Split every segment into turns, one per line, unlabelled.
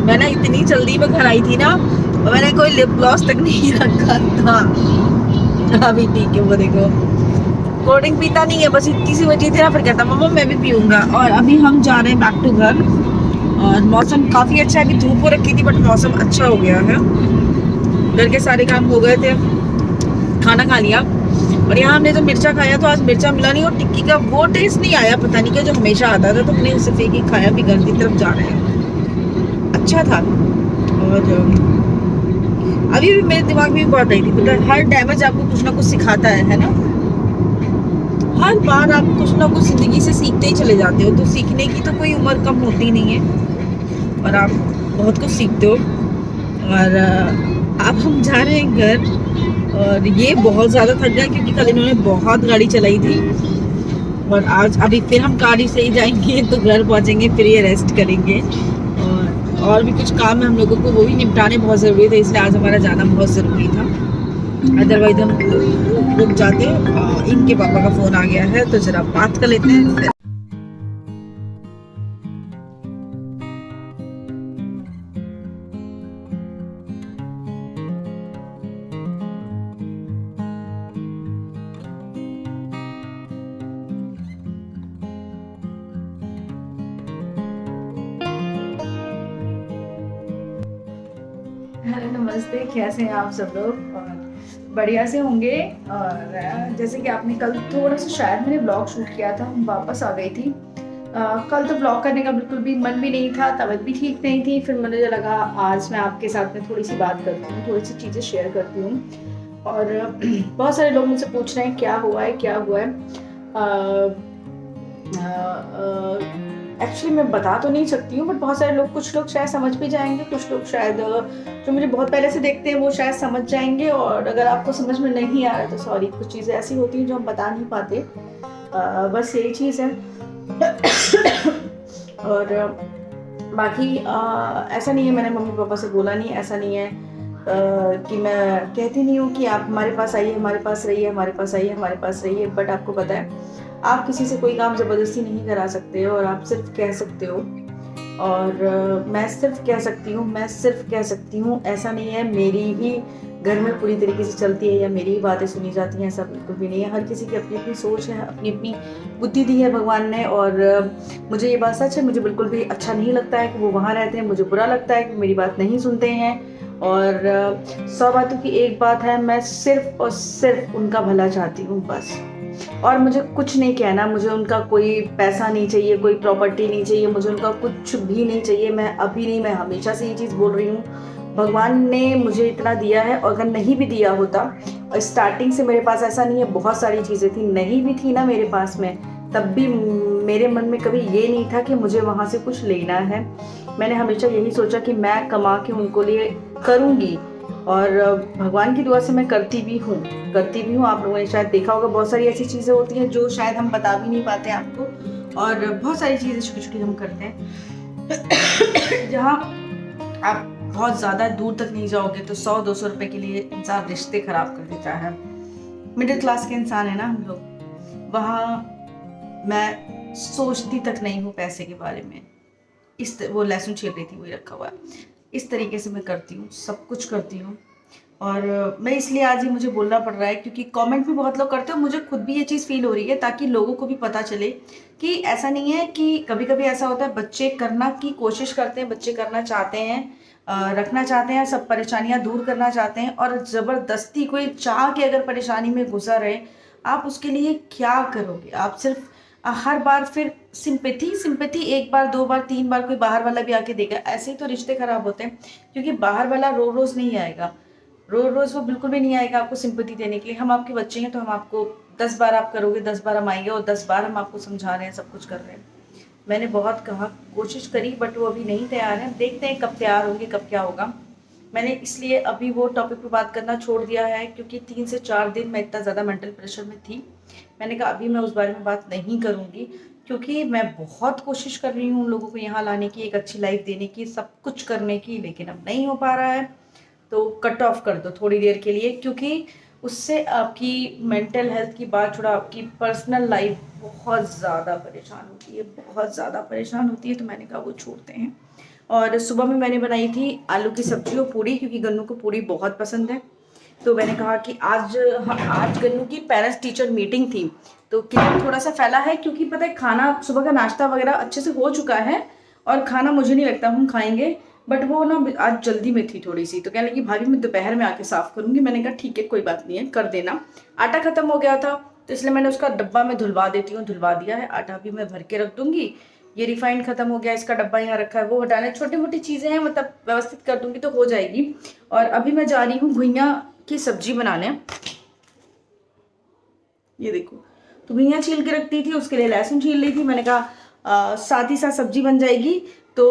मैं ना इतनी जल्दी में घर आई थी ना, और मैंने कोई लिप ग्लॉस तक नहीं रखा था। अभी ठीक है, वो देखो कोल्ड ड्रिंक पीता नहीं है, बस इतनी सी वजह थी ना, फिर कहता मम्मा मैं भी पीऊंगा। और अभी हम जा रहे हैं बैक टू घर, और मौसम काफी अच्छा है। अभी धूप हो रखी थी बट मौसम अच्छा हो गया है। घर के सारे काम हो गए थे, खाना खा लिया, और यहाँ हमने जो मिर्चा खाया तो आज मिर्चा मिला नहीं, और टिक्की का वो टेस्ट नहीं आया, पता नहीं क्या जो हमेशा आता था, तो हमने उसे फेंक के खाया भी। घर की तरफ जा रहे हैं, अच्छा था। और अभी भी मेरे दिमाग में बात आई थी, पता है हर डैमेज आपको कुछ ना कुछ सिखाता है ना। हर बार आप कुछ ना कुछ जिंदगी से सीखते ही चले जाते हो, तो सीखने की तो कोई उम्र कम होती नहीं है, और आप बहुत कुछ सीखते हो। और अब हम जा रहे हैं घर, और ये बहुत ज्यादा थक गया क्योंकि कल इन्होंने बहुत गाड़ी चलाई थी, और आज अभी फिर हम गाड़ी से ही जाएंगे, तो घर पहुंचेंगे फिर ये रेस्ट करेंगे। और भी कुछ काम है हम लोगों को, वो भी निपटाने बहुत ज़रूरी थे, इसलिए आज हमारा जाना बहुत ज़रूरी था। अदरवाइज हम रुक जाते। इनके पापा का फ़ोन आ गया है, तो जरा बात कर लेते हैं। हेलो नमस्ते, कैसे हैं आप सब लोग? और बढ़िया से होंगे। और जैसे कि आपने कल थोड़ा सा शायद मैंने ब्लॉग शूट किया था, हम वापस आ गई थी। कल तो ब्लॉग करने का बिल्कुल भी मन भी नहीं था, तबीयत भी ठीक नहीं थी। फिर मुझे लगा आज मैं आपके साथ में थोड़ी सी बात करती हूँ, थोड़ी सी चीज़ें शेयर करती हूँ। और बहुत सारे लोग मुझसे पूछ रहे हैं क्या हुआ है क्या हुआ है। एक्चुअली मैं बता तो नहीं सकती हूँ, बट बहुत सारे लोग, कुछ लोग शायद समझ भी जाएंगे, कुछ लोग शायद जो मुझे बहुत पहले से देखते हैं वो शायद समझ जाएंगे। और अगर आपको समझ में नहीं आ रहा तो सॉरी, कुछ चीज़ें ऐसी होती हैं जो हम बता नहीं पाते। बस यही चीज़ है। और बाकी ऐसा नहीं है, मैंने मम्मी पापा से बोला नहीं, ऐसा नहीं है कि मैं कहती नहीं हूँ कि आप हमारे पास आइए, हमारे पास रहिए, हमारे पास आइए, हमारे पास रहिए। बट आपको पता है आप किसी से कोई काम ज़बरदस्ती नहीं करा सकते हो, और आप सिर्फ कह सकते हो। और मैं सिर्फ कह सकती हूँ, मैं सिर्फ कह सकती हूँ। ऐसा नहीं है मेरी ही घर में पूरी तरीके से चलती है या मेरी ही बातें सुनी जाती हैं, ऐसा बिल्कुल भी नहीं है। हर किसी की अपनी अपनी सोच है, अपनी अपनी बुद्धि दी है भगवान ने। और मुझे ये बात सच है, मुझे बिल्कुल भी अच्छा नहीं लगता है कि वो वहाँ रहते हैं, मुझे बुरा लगता है कि मेरी बात नहीं सुनते हैं। और 100 बातों की एक बात है, मैं सिर्फ और सिर्फ उनका भला चाहती हूँ बस। और मुझे कुछ नहीं कहना, मुझे उनका कोई पैसा नहीं चाहिए, कोई प्रॉपर्टी नहीं चाहिए, मुझे उनका कुछ भी नहीं चाहिए। मैं अभी नहीं, मैं हमेशा से ये चीज़ बोल रही हूँ। भगवान ने मुझे इतना दिया है, और अगर नहीं भी दिया होता, और स्टार्टिंग से मेरे पास ऐसा नहीं है, बहुत सारी चीज़ें थी, नहीं भी थी ना मेरे पास में, तब भी मेरे मन में कभी ये नहीं था कि मुझे वहाँ से कुछ लेना है। मैंने हमेशा यही सोचा कि मैं कमा के उनको लिए करूँगी, और भगवान की दुआ से मैं करती भी हूँ। आप लोगों ने शायद देखा होगा, बहुत सारी ऐसी चीज़ें होती हैं जो शायद हम बता भी नहीं पाते आपको, और बहुत सारी चीज़ें छोटी छोटी हम करते हैं जहाँ आप बहुत ज़्यादा दूर तक नहीं जाओगे तो 100-200 रुपए के लिए इंसान रिश्ते खराब कर देता है। मिडिल क्लास के इंसान है ना हम लोग, वहाँ मैं सोचती तक नहीं हूँ पैसे के बारे में। वो लहसुन छील रही थी, वही रखा हुआ है। इस तरीके से मैं करती हूँ, सब कुछ करती हूँ। और मैं इसलिए आज ही मुझे बोलना पड़ रहा है क्योंकि कमेंट भी बहुत लोग करते हो, मुझे खुद भी ये चीज़ फील हो रही है, ताकि लोगों को भी पता चले कि ऐसा नहीं है। कि कभी कभी ऐसा होता है, बच्चे करना की कोशिश करते हैं, बच्चे करना चाहते हैं, रखना चाहते हैं, सब परेशानियां दूर करना चाहते हैं, और ज़बरदस्ती कोई चाह के अगर परेशानी में गुजर रहे, आप उसके लिए क्या करोगे? आप सिर्फ हर बार फिर सिंपैथी 1 बार 2 बार 3 बार कोई बाहर वाला भी आके देगा, ऐसे ही तो रिश्ते खराब होते हैं। क्योंकि बाहर वाला रोज नहीं आएगा, रोज वो बिल्कुल भी नहीं आएगा आपको सिंपैथी देने के लिए। हम आपके बच्चे हैं, तो हम आपको 10 बार आप करोगे, 10 बार हम आएंगे, और 10 बार हम आपको समझा रहे हैं, सब कुछ कर रहे हैं। मैंने बहुत कहा, कोशिश करी, बट वो अभी नहीं तैयार है। देखते हैं कब तैयार होंगे, कब क्या होगा। मैंने इसलिए अभी वो टॉपिक पे बात करना छोड़ दिया है क्योंकि 3 से 4 दिन मैं इतना ज़्यादा मेंटल प्रेशर में थी। मैंने कहा अभी मैं उस बारे में बात नहीं करूँगी, क्योंकि मैं बहुत कोशिश कर रही हूँ उन लोगों को यहाँ लाने की, एक अच्छी लाइफ देने की, सब कुछ करने की, लेकिन अब नहीं हो पा रहा है। तो कट ऑफ कर दो थोड़ी देर के लिए, क्योंकि उससे आपकी मेंटल हेल्थ की बात छोड़ा, आपकी पर्सनल लाइफ बहुत ज़्यादा परेशान होती है, बहुत ज़्यादा परेशान होती है। तो मैंने कहा वो छोड़ते हैं। और सुबह में मैंने बनाई थी आलू की सब्जी और पूड़ी, क्योंकि गन्नू को पूड़ी बहुत पसंद है। तो मैंने कहा कि आज गन्नू की पेरेंट्स टीचर मीटिंग थी, तो किचन थोड़ा सा फैला है, क्योंकि पता है खाना सुबह का नाश्ता वगैरह अच्छे से हो चुका है और खाना मुझे नहीं लगता हम खाएंगे, बट वो ना आज जल्दी में थी थोड़ी सी, तो कहने लगी भाभी मैं दोपहर में आके साफ़ करूँगी। मैंने कहा ठीक है कोई बात नहीं है, कर देना। आटा ख़त्म हो गया था तो इसलिए मैंने उसका डब्बा में धुलवा देती हूँ, धुलवा दिया है। आटा भी मैं भर के रख दूँगी। ये रिफाइंड ख़त्म हो गया, इसका डब्बा यहाँ रखा है, वो हटाने, छोटी मोटी चीज़ें हैं, मतलब व्यवस्थित कर दूँगी तो हो जाएगी। और अभी मैं जा रही हूँ घुइयाँ की सब्जी बनाने। ये देखो, तो घुइयाँ छील के रखती थी, उसके लिए लहसुन छील ली थी। मैंने कहा साथ ही साथ सब्जी बन जाएगी तो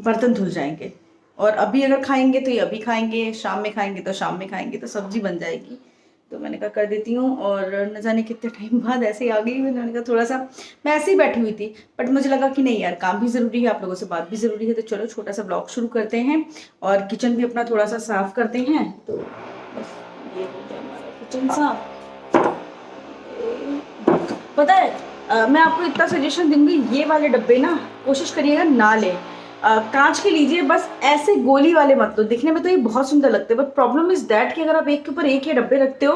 बर्तन धुल जाएंगे, और अभी अगर खाएंगे तो ये अभी खाएंगे, शाम में खाएंगे तो शाम में खाएंगे, तो सब्जी बन जाएगी। तो मैंने कहा कर देती हूँ। और न जाने कितने टाइम बाद ऐसे ही आ गई। मैंने कहा थोड़ा सा मैं ऐसे ही बैठी हुई थी, बट मुझे लगा कि नहीं यार, काम भी ज़रूरी है, आप लोगों से बात भी ज़रूरी है, तो चलो छोटा सा ब्लॉग शुरू करते हैं और किचन भी अपना थोड़ा सा साफ़ करते हैं। तो बस ये हो गया हमारा किचन साफ। पता है मैं आपको इतना सजेशन दूंगी, ये वाले डब्बे ना कोशिश करिएगा ना लें। कांच के लीजिए, बस ऐसे गोली वाले मत लो। दिखने में तो ये बहुत सुंदर लगते हैं, बट प्रॉब्लम इज दैट कि अगर आप एक के ऊपर एक ये डब्बे रखते हो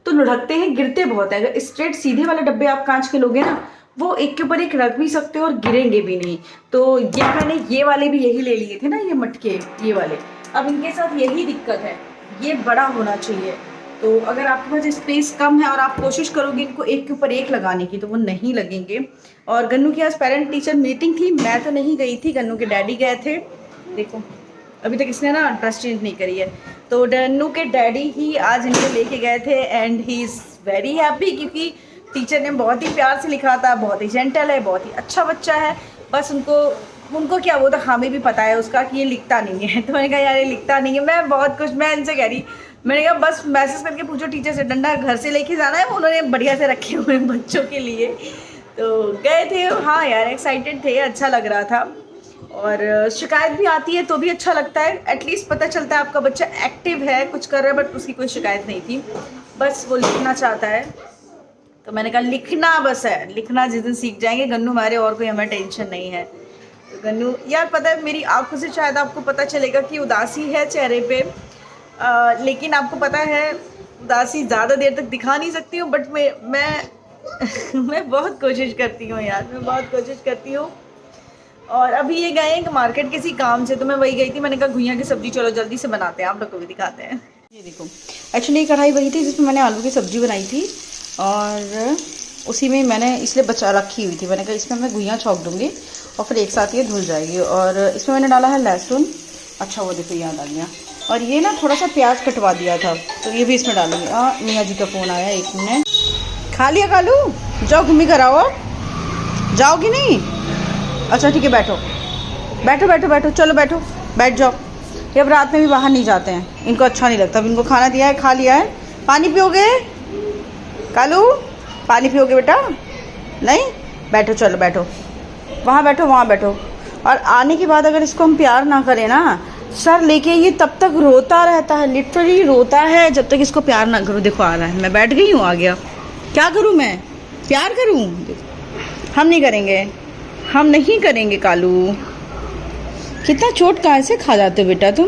तो लुढ़कते हैं, गिरते बहुत है। अगर स्ट्रेट सीधे वाले डब्बे आप कांच के लोगे ना, वो एक के ऊपर एक रख भी सकते हो और गिरेंगे भी नहीं। तो ये मैंने ये वाले भी यही ले लिए थे ना, ये मटके, ये वाले। अब इनके साथ यही दिक्कत है, ये बड़ा होना चाहिए। तो अगर आपके पास स्पेस कम है और आप कोशिश करोगे इनको एक के ऊपर एक लगाने की, तो वो नहीं लगेंगे। और गन्नू की आज पेरेंट टीचर मीटिंग थी, मैं तो नहीं गई थी, गन्नू के डैडी गए थे। देखो अभी तक इसने ना ड्रेस चेंज नहीं करी है, तो गन्नू के डैडी ही आज इनको लेके गए थे and he is very happy, क्योंकि टीचर ने बहुत ही प्यार से लिखा था, बहुत ही जेंटल है, बहुत ही अच्छा बच्चा है। बस उनको क्या, वो तो हमें भी पता है उसका कि ये लिखता नहीं है। तो मैंने कहा यार ये लिखता नहीं है, मैं बहुत कुछ, मैं इनसे कह रही, मैंने कहा बस मैसेज करके पूछो टीचर से, डंडा घर से लेके जाना है, उन्होंने बढ़िया से रखे हुए हैं बच्चों के लिए। तो गए थे। हाँ यार एक्साइटेड थे, अच्छा लग रहा था। और शिकायत भी आती है तो भी अच्छा लगता है, एटलीस्ट पता चलता है आपका बच्चा एक्टिव है, कुछ कर रहा है, बट उसकी कोई शिकायत नहीं थी, बस वो लिखना चाहता है। तो मैंने कहा लिखना बस है, लिखना जिस दिन सीख जाएंगे गन्नू हमारे, और कोई हमें टेंशन नहीं है। तो गन्नू यार पता है मेरी आंखों से शायद आपको पता चलेगा कि उदासी है चेहरे पे, लेकिन आपको पता है उदासी ज़्यादा देर तक दिखा नहीं सकती हूँ, बट मैं मैं बहुत कोशिश करती हूँ यार, मैं बहुत कोशिश करती हूँ। और अभी ये गए हैं मार्केट किसी काम से, तो मैं वही गई थी। मैंने कहा घुइयाँ की सब्ज़ी चलो जल्दी से बनाते हैं, आप लोग को भी दिखाते हैं। ये देखो, एक्चुअली कढ़ाई वही थी जिसमें मैंने आलू की सब्ज़ी बनाई थी, और उसी में मैंने इसलिए बचा रखी हुई थी। मैंने कहा इसमें मैं घुइयाँ छौंक दूँगी और फिर एक साथ ये धुल जाएगी। और इसमें मैंने डाला है लहसुन, अच्छा वो देखो याद आ गया। और ये ना थोड़ा सा प्याज कटवा दिया था, तो ये भी इसमें डालूंगी। मियाँ जी का फ़ोन आया, एक मिनट। खा लिया कालू, जाओ घूमी कर आओ। जाओगी नहीं? अच्छा ठीक है, बैठो बैठो बैठो बैठो, चलो बैठो, बैठ जाओ। ये अब रात में भी बाहर नहीं जाते हैं, इनको अच्छा नहीं लगता। अब इनको खाना दिया है, खा लिया है। पानी पियोगे कालू? पानी पियोगे बेटा? नहीं? बैठो, चलो बैठो, वहाँ बैठो, वहाँ बैठो। और आने के बाद अगर इसको हम प्यार ना करें ना, सर लेके ये तब तक रोता रहता है, लिटरली रोता है जब तक इसको प्यार ना करो। देखो आ रहा है, मैं बैठ गई हूँ, आ गया। क्या करूँ मैं? प्यार करूँ? हम नहीं करेंगे, हम नहीं करेंगे कालू। कितना चोट कहाँ से खा जाते हो बेटा तुम?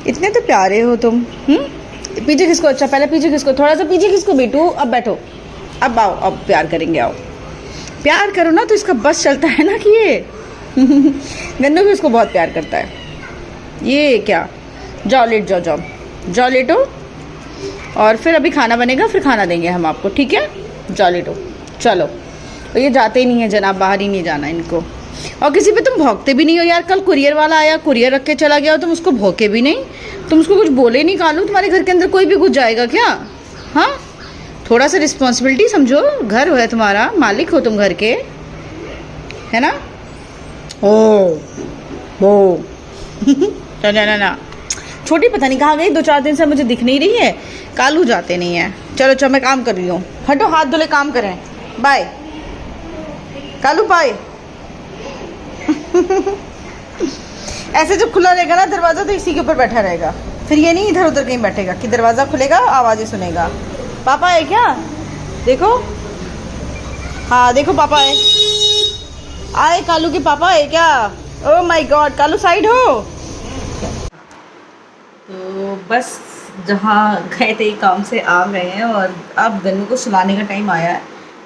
इतने तो प्यारे हो तुम। पीछे किसको? अच्छा पहले पीछे किसको, थोड़ा सा पीछे किसको बेटू। अब बैठो, अब आओ, अब प्यार करेंगे, आओ। प्यार करो ना तो इसका बस चलता है ना कि ये गन्नू भी उसको बहुत प्यार करता है। ये क्या, जाओ लेट जाओ, जाओ जाओ लेटो, और फिर अभी खाना बनेगा, फिर खाना देंगे हम आपको, ठीक है? जाओ लेटो, चलो। तो ये जाते ही नहीं है जनाब, बाहर ही नहीं जाना इनको। और किसी पे तुम भौंकते भी नहीं हो यार। कल कुरियर वाला आया, कुरियर रख के चला गया, तुम उसको भौंके भी नहीं, तुम उसको कुछ बोले नहीं। कालू तुम्हारे घर के अंदर कोई भी घुस जाएगा क्या? हाँ, थोड़ा सा रिस्पॉन्सिबिलिटी समझो, घर है तुम्हारा, मालिक हो तुम घर के, है ना? ओ ना छोटी पता नहीं कहाँ गई, 2-4 दिन से मुझे दिख नहीं रही है। कालू जाते नहीं है। चलो चलो मैं काम कर रही हूँ, हटो, हाथ धुले काम करें। Bye Kalu, bye. ऐसे जब खुला रहेगा ना दरवाज़ा तो इसी के ऊपर बैठा रहेगा, फिर ये नहीं इधर उधर कहीं बैठेगा कि दरवाज़ा खुलेगा आवाज़ें सुनेगा। पापा है क्या? देखो, हाँ देखो पापा है, आए कालू के पापा है क्या? Oh my God, Kalu side हो। तो बस जहाँ गए थे काम से आ गए हैं और अब गन्नू को सुलाने का टाइम आया है।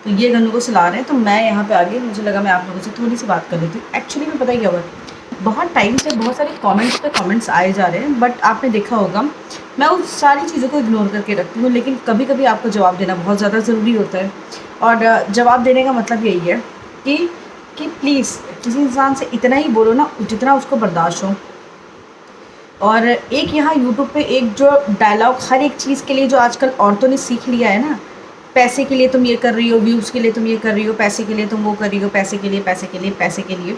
तो ये गन्नू को सुला रहे हैं, तो मैं यहाँ पे आ गई। मुझे लगा मैं आप लोगों से थोड़ी सी बात कर लेती हूँ। एक्चुअली में पता ही क्या हुआ, बहुत टाइम से बहुत सारे कमेंट्स पे कमेंट्स आए जा रहे हैं, बट आपने देखा होगा मैं उस सारी चीज़ों को इग्नोर करके रखती हूँ, लेकिन कभी कभी आपको जवाब देना बहुत ज़्यादा ज़रूरी होता है। और जवाब देने का मतलब यही है कि प्लीज़ किसी इंसान से इतना ही बोलो ना जितना उसको बर्दाश्त हो। और एक यहाँ यूट्यूब पे एक जो डायलॉग हर एक चीज़ के लिए जो आजकल औरतों ने सीख लिया है ना, पैसे के लिए तुम ये कर रही हो, व्यूज़ के लिए तुम ये कर रही हो, पैसे के लिए तुम वो कर रही हो, पैसे के लिए, पैसे के लिए, पैसे के लिए।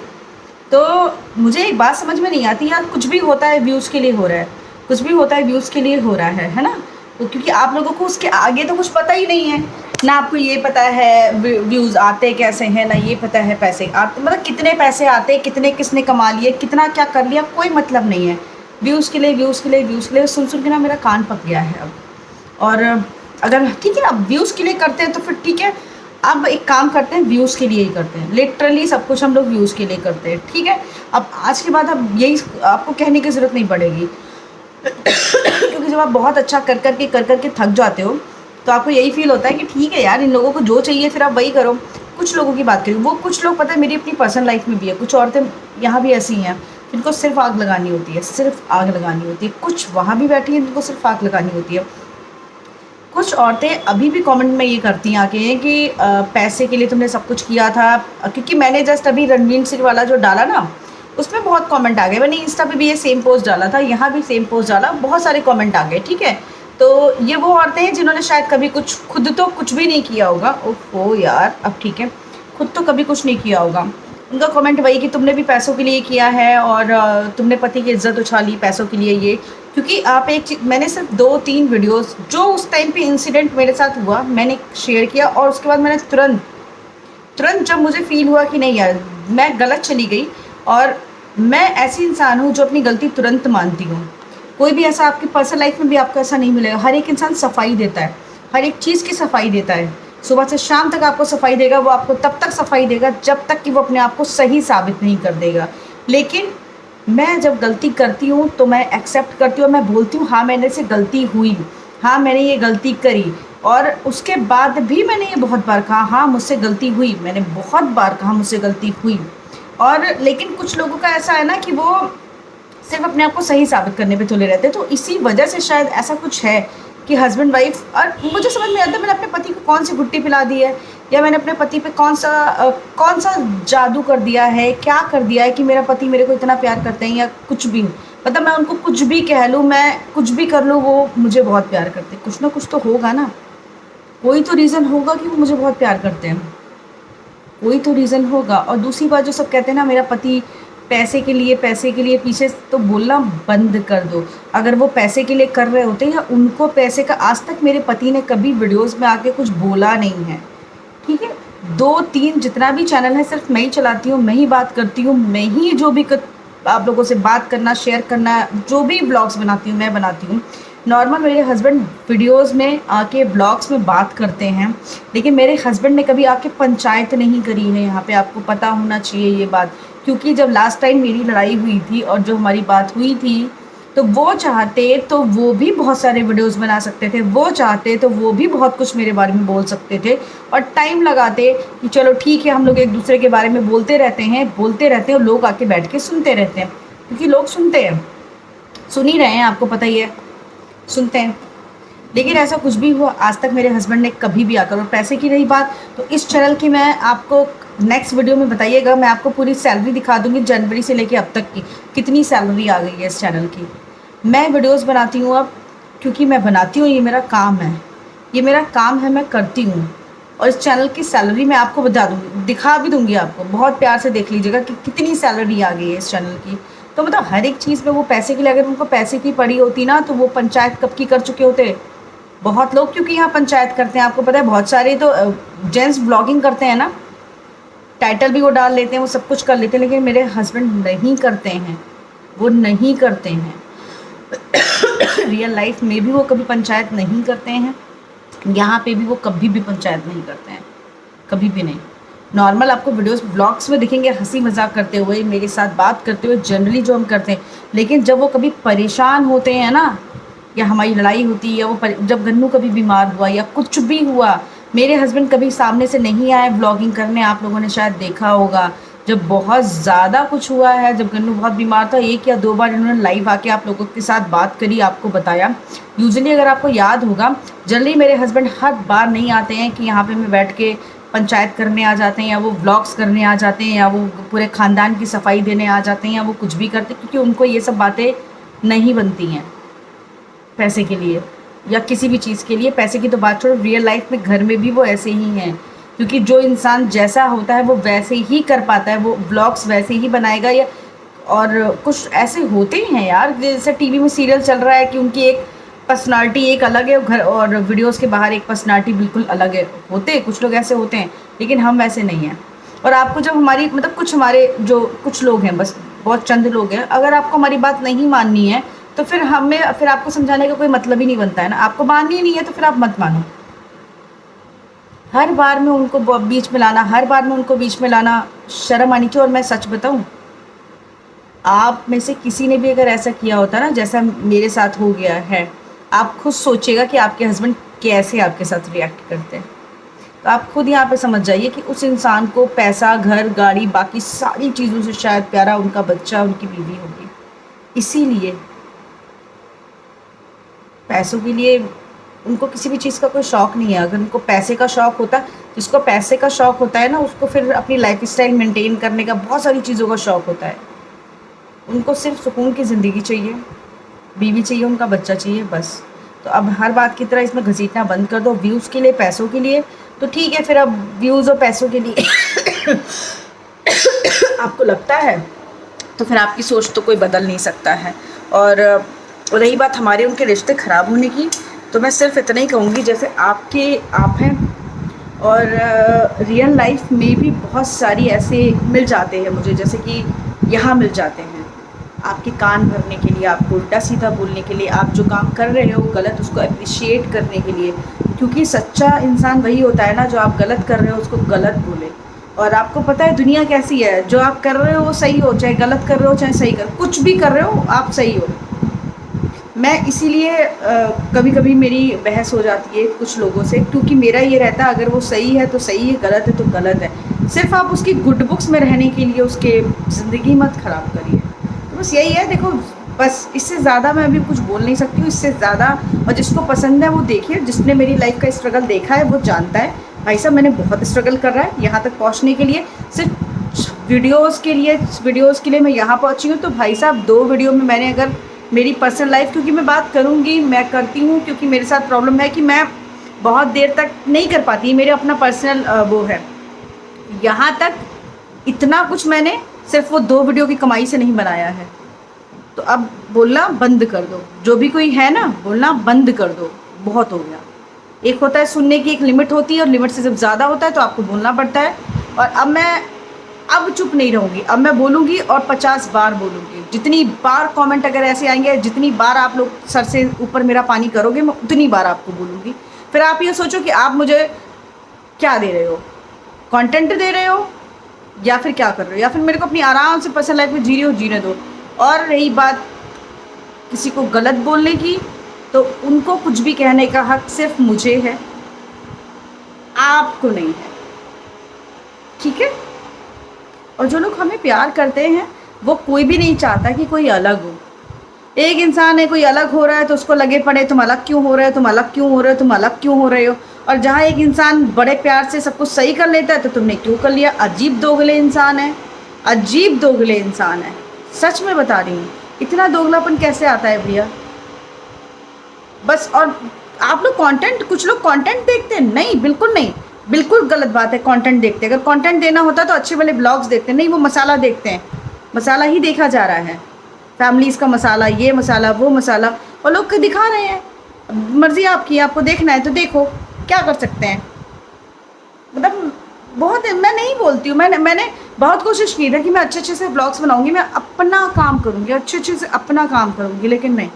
तो मुझे एक बात समझ में नहीं आती यार, कुछ भी होता है व्यूज़ के लिए हो रहा है, कुछ भी होता है व्यूज़ के लिए हो रहा है ना। तो क्योंकि आप लोगों को उसके आगे तो कुछ पता ही नहीं है ना, आपको ये पता है व्यूज़ आते कैसे हैं, ना ये पता है पैसे आते, मतलब कितने पैसे आते, कितने किसने कमा लिए, कितना क्या कर लिया, कोई मतलब नहीं है। व्यूज़ के लिए, व्यूज़ के लिए, व्यूज़ के लिए सुन सुन के ना मेरा कान पक गया है अब। और अगर ठीक है अब व्यूज़ के लिए करते हैं तो फिर ठीक है, अब एक काम करते हैं, व्यूज़ के लिए ही करते हैं। लिटरली सब कुछ हम लोग व्यूज़ के लिए करते हैं, ठीक है। अब आज के बाद अब यही आपको कहने की ज़रूरत नहीं पड़ेगी क्योंकि जब आप बहुत अच्छा कर करके थक जाते हो तो आपको यही फील होता है कि ठीक है यार, इन लोगों को जो चाहिए फिर आप वही करो। कुछ लोगों की बात करूँ, वो कुछ लोग पता है मेरी अपनी पर्सनल लाइफ में भी है, कुछ औरतें यहाँ भी ऐसी हैं जिनको सिर्फ आग लगानी होती है, सिर्फ आग लगानी होती है। कुछ वहाँ भी बैठी हैं जिनको सिर्फ आग लगानी होती है। कुछ औरतें अभी भी कमेंट में ये करती हैं आके हैं कि पैसे के लिए तुमने सब कुछ किया था। क्योंकि मैंने जस्ट अभी रणवीर सिंह वाला जो डाला ना, उसमें बहुत कमेंट आ गए। मैंने इंस्टा पे भी ये सेम पोस्ट डाला था, यहाँ भी सेम पोस्ट डाला, बहुत सारे कमेंट आ गए, ठीक है। तो ये वो औरतें हैं जिन्होंने शायद कभी कुछ खुद तो कुछ भी नहीं किया होगा। ओहो यार, अब ठीक है, खुद तो कभी कुछ नहीं किया होगा। उनका कमेंट वही कि तुमने भी पैसों के लिए किया है और तुमने पति की इज्जत उछाली पैसों के लिए। ये क्योंकि आप एक चीज़, मैंने सिर्फ 2-3 वीडियोस जो उस टाइम पे इंसिडेंट मेरे साथ हुआ मैंने शेयर किया, और उसके बाद मैंने तुरंत जब मुझे फील हुआ कि नहीं यार मैं गलत चली गई, और मैं ऐसी इंसान हूँ जो अपनी गलती तुरंत मानती हूँ। कोई भी ऐसा आपकी पर्सनल लाइफ में भी आपको ऐसा नहीं मिलेगा। हर एक इंसान सफाई देता है, हर एक चीज़ की सफाई देता है। सुबह से शाम तक आपको सफाई देगा, वो आपको तब तक सफाई देगा जब तक कि वो अपने आप को सही साबित नहीं कर देगा। लेकिन मैं जब गलती करती हूँ तो मैं एक्सेप्ट करती हूँ और मैं बोलती हूँ हाँ मैंने से गलती हुई, हाँ मैंने ये गलती करी। और उसके बाद भी मैंने ये बहुत बार कहा हाँ मुझसे गलती हुई, मैंने बहुत बार कहा मुझसे गलती हुई। और लेकिन कुछ लोगों का ऐसा है ना कि वो सिर्फ अपने आप को सही साबित करने पे तुले रहते हैं। तो इसी वजह से शायद ऐसा कुछ है कि हस्बैंड वाइफ, और मुझे समझ में आता है मैंने अपने पति को कौन सी घुट्टी पिला दी है, या मैंने अपने पति पे कौन सा जादू कर दिया है, क्या कर दिया है कि मेरा पति मेरे को इतना प्यार करते हैं, या कुछ भी, मतलब मैं उनको कुछ भी कह लूँ, मैं कुछ भी कर लूँ, वो मुझे बहुत प्यार करते हैं। कुछ ना कुछ तो होगा ना, कोई तो रीज़न होगा कि वो मुझे बहुत प्यार करते हैं, कोई तो रीज़न होगा। और दूसरी बात जो सब कहते हैं ना मेरा पति पैसे के लिए पीछे, तो बोलना बंद कर दो। अगर वो पैसे के लिए कर रहे होते या उनको पैसे का, आज तक मेरे पति ने कभी वीडियोस में आके कुछ बोला नहीं है, ठीक है। 2-3 जितना भी चैनल है सिर्फ मैं ही चलाती हूँ, मैं ही बात करती हूँ, मैं ही जो भी आप लोगों से बात करना, शेयर करना, जो भी ब्लॉग्स बनाती हूँ मैं बनाती हूँ। नॉर्मल मेरे हस्बैंड वीडियोस में आके ब्लॉग्स में बात करते हैं, लेकिन मेरे हस्बैंड ने कभी आके पंचायत नहीं करी है यहाँ पे, आपको पता होना चाहिए ये बात। क्योंकि जब लास्ट टाइम मेरी लड़ाई हुई थी और जो हमारी बात हुई थी, तो वो चाहते तो वो भी बहुत सारे वीडियोस बना सकते थे, वो चाहते तो वो भी बहुत कुछ मेरे बारे में बोल सकते थे, और टाइम लगाते कि चलो ठीक है हम लोग एक दूसरे के बारे में बोलते रहते हैं और लोग आके बैठ के सुनते रहते हैं। क्योंकि लोग सुनते हैं, सुन ही रहे हैं, आपको पता ही है, सुनते हैं। लेकिन ऐसा कुछ भी हुआ आज तक मेरे हस्बैंड ने कभी भी आकर, और पैसे की रही बात तो इस चैनल की मैं आपको नेक्स्ट वीडियो में बताइएगा, मैं आपको पूरी सैलरी दिखा दूंगी जनवरी से लेके अब तक की कितनी सैलरी आ गई है इस चैनल की। मैं वीडियोस बनाती हूँ अब क्योंकि मैं बनाती हूँ, ये मेरा काम है, ये मेरा काम है, मैं करती हूँ। और इस चैनल की सैलरी मैं आपको बता दूँगी, दिखा भी दूँगी आपको, बहुत प्यार से देख लीजिएगा कि कितनी सैलरी आ गई है इस चैनल की। तो मतलब हर एक चीज़ में वो पैसे के लिए, अगर उनको पैसे की पड़ी होती ना तो वो पंचायत कब की कर चुके होते। बहुत लोग क्योंकि यहाँ पंचायत करते हैं, आपको पता है, बहुत सारे तो जेंट्स ब्लॉगिंग करते हैं ना, टाइटल भी वो डाल लेते हैं, वो सब कुछ कर लेते हैं, लेकिन मेरे हस्बैंड नहीं करते हैं, वो नहीं करते हैं। रियल लाइफ में भी वो कभी पंचायत नहीं करते हैं, यहाँ पे भी वो कभी भी पंचायत नहीं करते हैं, कभी भी नहीं। नॉर्मल आपको वीडियोस ब्लॉग्स में दिखेंगे हंसी मजाक करते हुए, मेरे साथ बात करते हुए, जनरली जो हम करते हैं। लेकिन जब वो कभी परेशान होते हैं ना, या हमारी लड़ाई होती है, या जब गन्नू कभी बीमार हुआ या कुछ भी हुआ, मेरे हस्बैंड कभी सामने से नहीं आए व्लॉगिंग करने, आप लोगों ने शायद देखा होगा। जब बहुत ज़्यादा कुछ हुआ है, जब गन्नू बहुत बीमार था, 1 या 2 बार इन्होंने लाइव आके आप लोगों के साथ बात करी, आपको बताया। यूजुअली अगर आपको याद होगा, जनरली मेरे हस्बैंड हर बार नहीं आते हैं कि यहाँ पे मैं बैठ के पंचायत करने आ जाते हैं, या वो व्लॉग्स करने आ जाते हैं, या वो पूरे ख़ानदान की सफाई देने आ जाते हैं, या वो कुछ भी करते, क्योंकि उनको ये सब बातें नहीं बनती हैं पैसे के लिए या किसी भी चीज़ के लिए। पैसे की तो बात छोड़ो, रियल लाइफ में घर में भी वो ऐसे ही हैं, क्योंकि जो इंसान जैसा होता है वो वैसे ही कर पाता है, वो ब्लॉग्स वैसे ही बनाएगा। या और कुछ ऐसे होते ही हैं यार, जैसे टीवी में सीरियल चल रहा है कि उनकी एक पर्सनालिटी एक अलग है घर, और वीडियोस के बाहर एक पर्सनालिटी बिल्कुल अलग है। होते कुछ लोग ऐसे होते हैं, लेकिन हम वैसे नहीं हैं। और आपको जब हमारी मतलब कुछ हमारे जो कुछ लोग हैं, बस बहुत चंद लोग हैं, अगर आपको हमारी बात नहीं माननी है तो फिर आपको समझाने का कोई मतलब ही नहीं बनता है ना। आपको माननी नहीं है तो फिर आप मत मानो। हर बार में उनको बीच में लाना, हर बार में उनको बीच में लाना शर्म आनी चाहिए। और मैं सच बताऊं, आप में से किसी ने भी अगर ऐसा किया होता ना जैसा मेरे साथ हो गया है, आप खुद सोचिएगा कि आपके हस्बैंड कैसे आपके साथ रिएक्ट करते हैं। तो आप खुद यहाँ पे समझ जाइए कि उस इंसान को पैसा, घर, गाड़ी, बाकी सारी चीज़ों से शायद प्यारा उनका बच्चा, उनकी बीवी होगी। इसीलिए पैसों के लिए उनको किसी भी चीज़ का कोई शौक़ नहीं है। अगर उनको पैसे का शौक़ होता, जिसको पैसे का शौक़ होता है ना, उसको फिर अपनी लाइफस्टाइल मेंटेन करने का, बहुत सारी चीज़ों का शौक़ होता है। उनको सिर्फ सुकून की ज़िंदगी चाहिए, बीवी चाहिए, उनका बच्चा चाहिए, बस। तो अब हर बात की तरह इसमें घसीटना बंद कर दो। व्यूज़ के लिए, पैसों के लिए तो ठीक है, फिर अब व्यूज़ और पैसों के लिए आपको लगता है तो फिर आपकी सोच तो कोई बदल नहीं सकता है। और रही बात हमारे उनके रिश्ते ख़राब होने की, तो मैं सिर्फ इतना ही कहूँगी, जैसे आप हैं और रियल लाइफ में भी बहुत सारी ऐसे मिल जाते हैं मुझे, जैसे कि यहाँ मिल जाते हैं आपके कान भरने के लिए, आपको उल्टा सीधा बोलने के लिए, आप जो काम कर रहे हो गलत उसको अप्रिशिएट करने के लिए। क्योंकि सच्चा इंसान वही होता है ना जो आप गलत कर रहे हो उसको गलत बोले। और आपको पता है दुनिया कैसी है, जो आप कर रहे हो वो सही हो, चाहे गलत कर रहे हो चाहे सही कुछ भी कर रहे हो आप सही हो। मैं इसीलिए कभी कभी मेरी बहस हो जाती है कुछ लोगों से, क्योंकि मेरा ये रहता है अगर वो सही है तो सही है, गलत है तो गलत है। सिर्फ आप उसकी गुड बुक्स में रहने के लिए उसके ज़िंदगी मत ख़राब करिए। तो बस यही है, देखो बस इससे ज़्यादा मैं अभी कुछ बोल नहीं सकती हूँ, इससे ज़्यादा। और जिसको पसंद है वो देखिए, जिसने मेरी लाइफ का स्ट्रगल देखा है वो जानता है भाई साहब मैंने बहुत स्ट्रगल कर रहा है यहाँ तक पहुँचने के लिए। सिर्फ वीडियोज़ के लिए मैं यहाँ पहुँची हूँ। तो भाई साहब 2 वीडियो में मैंने अगर मेरी पर्सनल लाइफ, क्योंकि मैं बात करूँगी, मैं करती हूँ, क्योंकि मेरे साथ प्रॉब्लम है कि मैं बहुत देर तक नहीं कर पाती, मेरे अपना पर्सनल वो है। यहाँ तक इतना कुछ मैंने सिर्फ वो 2 वीडियो की कमाई से नहीं बनाया है। तो अब बोलना बंद कर दो, जो भी कोई है ना बोलना बंद कर दो, बहुत हो गया। एक होता है सुनने की एक लिमिट होती है, और लिमिट से जब ज़्यादा होता है तो आपको बोलना पड़ता है। और अब मैं चुप नहीं रहूँगी, अब मैं बोलूँगी और 50 बार बोलूँगी। जितनी बार कमेंट अगर ऐसे आएंगे, जितनी बार आप लोग सर से ऊपर मेरा पानी करोगे, मैं उतनी बार आपको बोलूँगी। फिर आप ये सोचो कि आप मुझे क्या दे रहे हो, कंटेंट दे रहे हो या फिर क्या कर रहे हो, या फिर मेरे को अपनी आराम से पर्सनल लाइफ में जी रही हो जीने दो। और रही बात किसी को गलत बोलने की, तो उनको कुछ भी कहने का हक सिर्फ मुझे है, आपको नहीं है, ठीक है। और जो लोग हमें प्यार करते हैं वो कोई भी नहीं चाहता कि कोई अलग हो। एक इंसान है कोई अलग हो रहा है तो उसको लगे पड़े तुम अलग क्यों हो रहे हो, तुम अलग क्यों हो रहे हो, तुम अलग क्यों हो रहे हो। और जहाँ एक इंसान बड़े प्यार से सब कुछ सही कर लेता है तो तुमने क्यों कर लिया। अजीब दोगले इंसान है, अजीब दोगले इंसान है, सच में बता रही हूँ। इतना दोगलापन कैसे आता है भैया। बस और आप लोग कंटेंट, कुछ लोग कंटेंट देखते हैं, नहीं बिल्कुल नहीं, बिल्कुल गलत बात है। कंटेंट देखते हैं, अगर कंटेंट देना होता तो अच्छे वाले ब्लॉग्स देखते हैं, नहीं वो मसाला देखते हैं। मसाला ही देखा जा रहा है, फैमिलीज़ का मसाला, ये मसाला वो मसाला, और लोग दिखा रहे हैं। मर्ज़ी आपकी, आपको देखना है तो देखो, क्या कर सकते हैं। मतलब बहुत, मैं नहीं बोलती हूँ, मैंने बहुत कोशिश की थी कि मैं अच्छे से ब्लॉग्स बनाऊँगी, मैं अपना काम करूँगी, अच्छे से अपना काम करूँगी, लेकिन नहीं,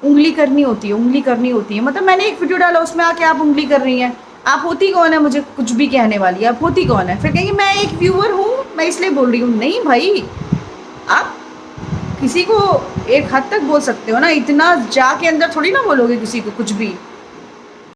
उंगली करनी होती है, उंगली करनी होती है। मतलब मैंने एक वीडियो डाला उसमें आके आप उंगली कर रही हैं, आप होती कौन है मुझे कुछ भी कहने वाली, आप होती कौन है? फिर कहेंगे मैं एक व्यूअर हूँ, मैं इसलिए बोल रही हूँ। नहीं भाई, आप किसी को एक हद तक बोल सकते हो ना, इतना जाके अंदर थोड़ी ना बोलोगे किसी को कुछ भी।